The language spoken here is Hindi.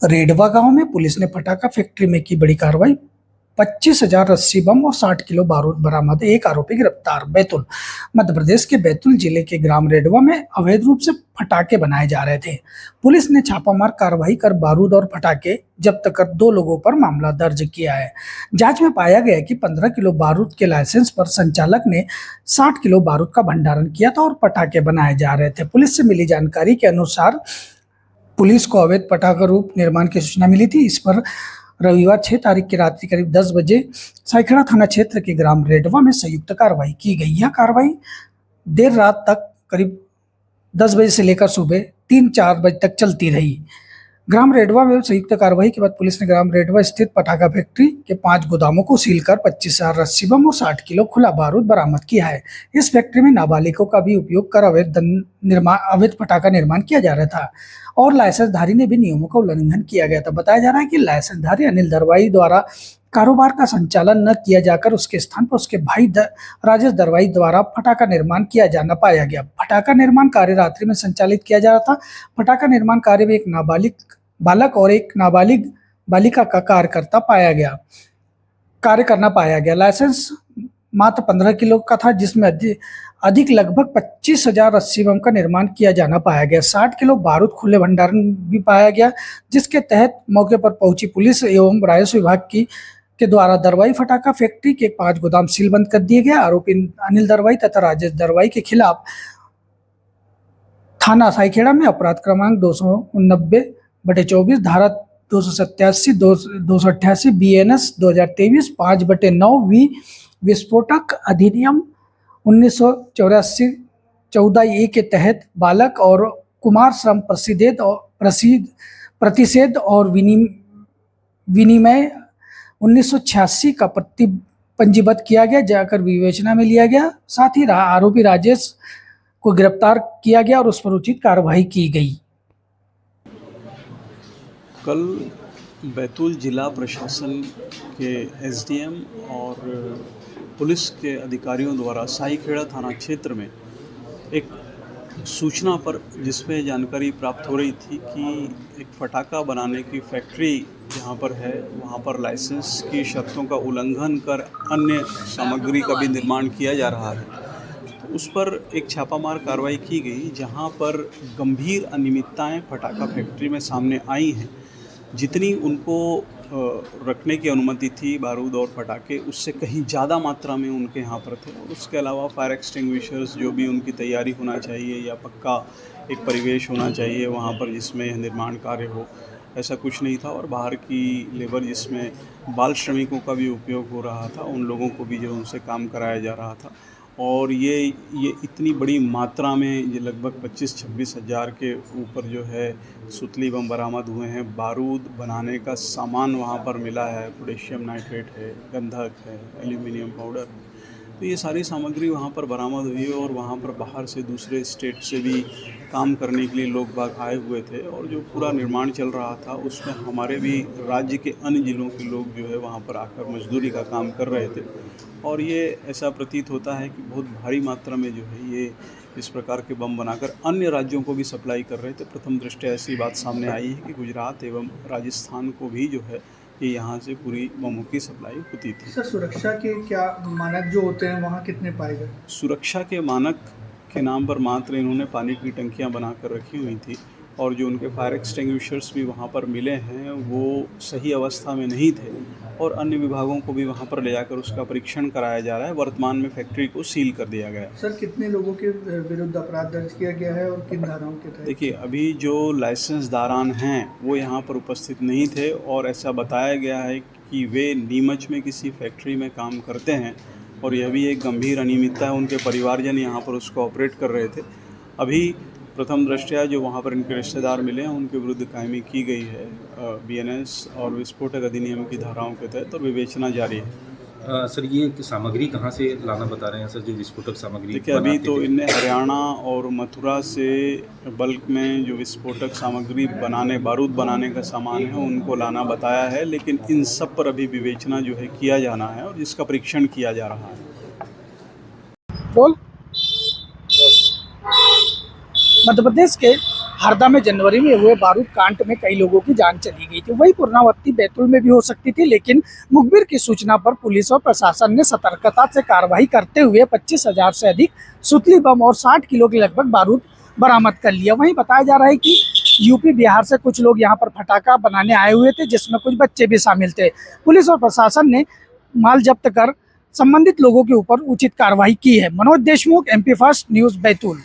रेडवा गांव में पुलिस ने पटाखा फैक्ट्री में की बड़ी कार्रवाई। 25,000 रस्सी बम और 60 किलो बारूद बरामद, एक आरोपी गिरफ्तार। बैतूल मध्य प्रदेश के बैतूल जिले के ग्राम रेडवा में अवैध रूप से पटाखे बनाए जा रहे थे। पुलिस ने छापामार कार्रवाई कर बारूद और पटाखे जब्त कर 2 लोगों पर मामला दर्ज किया है। जांच में पाया गया कि 15 किलो बारूद के लाइसेंस पर संचालक ने 60 किलो बारूद का भंडारण किया था और पटाखे बनाए जा रहे थे। पुलिस से मिली जानकारी के अनुसार पुलिस को अवैध पटाखा रूप निर्माण की सूचना मिली थी। इस पर रविवार 6 तारीख की रात्रि करीब 10 बजे साइखड़ा थाना क्षेत्र के ग्राम रेडवा में संयुक्त कार्रवाई की गई। यह कार्रवाई देर रात तक करीब 10 बजे से लेकर सुबह 3-4 बजे तक चलती रही। ग्राम रेडवा में संयुक्त कार्रवाई के बाद पुलिस ने ग्राम रेडवा स्थित पटाखा फैक्ट्री के 5 गोदामों को सील कर 25,000 रस्सी बम और 60 किलो खुला बारूद बरामद किया है। इस फैक्ट्री में नाबालिगों का भी उपयोग कर अवैध पटाखा निर्माण किया जा रहा था और लाइसेंसधारी ने भी नियमों का उल्लंघन किया गया था। बताया जा रहा है कि लाइसेंसधारी अनिल दरवाई द्वारा कारोबार का संचालन न किया जाकर उसके स्थान पर उसके भाई राजेश दरवाई द्वारा पटाखा निर्माण किया जाना पाया गया। पटाखा निर्माण कार्य रात्रि में संचालित किया जा रहा था। पटाखा निर्माण कार्य में एक नाबालिग बालक और एक नाबालिग बालिका का कार्य करना पाया गया। लाइसेंस मात्र 15 किलो का था, जिसमें अधिक लगभग 25,000 रस्सी बम का निर्माण किया जाना पाया गया। 60 किलो बारूद खुले भंडारण भी पाया गया, जिसके तहत मौके पर पहुंची पुलिस एवं राजस्व विभाग के द्वारा दरवाई पटाखा फैक्ट्री के 5 गोदाम सीलबंद कर दिए गए। आरोपी अनिल दरवाई तथा राजेश दरवाई के खिलाफ थाना साइखेड़ा में अपराध क्रमांक 289/24 धारा 287 288 BNS 2023 5/9 विस्फोटक अधिनियम 1984 14A के तहत बालक और कुमार श्रम प्रतिषेध और विनिमय 1986 का पंजीबद्ध किया गया, जाकर विवेचना में लिया गया। साथ ही आरोपी राजेश को गिरफ्तार किया गया और उस पर उचित कार्रवाई की गई। कल बैतूल जिला प्रशासन के SDM और पुलिस के अधिकारियों द्वारा साईखेड़ा थाना क्षेत्र में एक सूचना पर जिसमें जानकारी प्राप्त हो रही थी कि एक पटाखा बनाने की फैक्ट्री जहां पर है, वहां पर लाइसेंस की शर्तों का उल्लंघन कर अन्य सामग्री का भी निर्माण किया जा रहा है। तो उस पर एक छापामार कार्रवाई की गई, जहां पर गंभीर अनियमितताएं पटाखा फैक्ट्री में सामने आई हैं। जितनी उनको रखने की अनुमति थी बारूद और पटाखे, उससे कहीं ज़्यादा मात्रा में उनके यहाँ पर थे। और उसके अलावा फायर एक्सटिंग्विशर्स जो भी उनकी तैयारी होना चाहिए या पक्का एक परिवेश होना चाहिए वहाँ पर जिसमें निर्माण कार्य हो, ऐसा कुछ नहीं था। और बाहर की लेबर जिसमें बाल श्रमिकों का भी उपयोग हो रहा था, उन लोगों को भी जो उनसे काम कराया जा रहा था। और ये इतनी बड़ी मात्रा में ये लगभग 25-26 हज़ार के ऊपर जो है सुतली बम बरामद हुए हैं। बारूद बनाने का सामान वहाँ पर मिला है, पोटेशियम नाइट्रेट है, गंधक है, एल्यूमिनियम पाउडर है। तो ये सारी सामग्री वहाँ पर बरामद हुई है और वहाँ पर बाहर से दूसरे स्टेट से भी काम करने के लिए लोग बाग आए हुए थे। और जो पूरा निर्माण चल रहा था उसमें हमारे भी राज्य के अन्य ज़िलों के लोग जो है वहाँ पर आकर मजदूरी का काम कर रहे थे। और ये ऐसा प्रतीत होता है कि बहुत भारी मात्रा में जो है ये इस प्रकार के बम बनाकर अन्य राज्यों को भी सप्लाई कर रहे थे। प्रथम दृष्टया ऐसी बात सामने आई है कि गुजरात एवं राजस्थान को भी जो है ये यहाँ से पूरी बमों की सप्लाई होती थी। सर, सुरक्षा के क्या मानक जो होते हैं वहाँ कितने पाए गए? सुरक्षा के मानक के नाम पर मात्र इन्होंने पानी की टंकियाँ बनाकर रखी हुई थी और जो उनके फायर एक्सटिंग्विशर्स भी वहाँ पर मिले हैं वो सही अवस्था में नहीं थे। और अन्य विभागों को भी वहाँ पर ले जाकर उसका परीक्षण कराया जा रहा है। वर्तमान में फैक्ट्री को सील कर दिया गया है। सर, कितने लोगों के विरुद्ध अपराध दर्ज किया गया है और किन धाराओं के तहत? देखिए, अभी जो लाइसेंस दारान हैं वो यहाँ पर उपस्थित नहीं थे और ऐसा बताया गया है कि वे नीमच में किसी फैक्ट्री में काम करते हैं और यह भी एक गंभीर अनियमितता है। उनके परिवारजन यहाँ पर उसको ऑपरेट कर रहे थे। अभी प्रथम दृष्टया जो वहाँ पर इनके रिश्तेदार मिले हैं उनके विरुद्ध कायमी की गई है BNS और विस्फोटक अधिनियम की धाराओं के तहत और विवेचना जारी है। सर, ये सामग्री कहाँ से लाना बता रहे हैं सर, जो विस्फोटक सामग्री? देखिए, अभी तो इनने हरियाणा और मथुरा से बल्क में जो विस्फोटक सामग्री बारूद बनाने का सामान है उनको लाना बताया है, लेकिन इन सब पर अभी विवेचना जो है किया जाना है और जिसका परीक्षण किया जा रहा है। मध्य प्रदेश के हरदा में जनवरी में हुए बारूद कांड में कई लोगों की जान चली गई थी। वही पूर्णावती बैतूल में भी हो सकती थी, लेकिन मुखबिर की सूचना पर पुलिस और प्रशासन ने सतर्कता से कार्रवाई करते हुए 25,000 से अधिक सुतली बम और 60 किलो के लगभग बारूद बरामद कर लिया। वहीं बताया जा रहा है कि यूपी बिहार से कुछ लोग यहाँ पर फटाखा बनाने आए हुए थे, जिसमें कुछ बच्चे भी शामिल थे। पुलिस और प्रशासन ने माल जब्त कर संबंधित लोगों के ऊपर उचित कार्रवाई की है। Manoj Deshmukh, MP first news, Betul.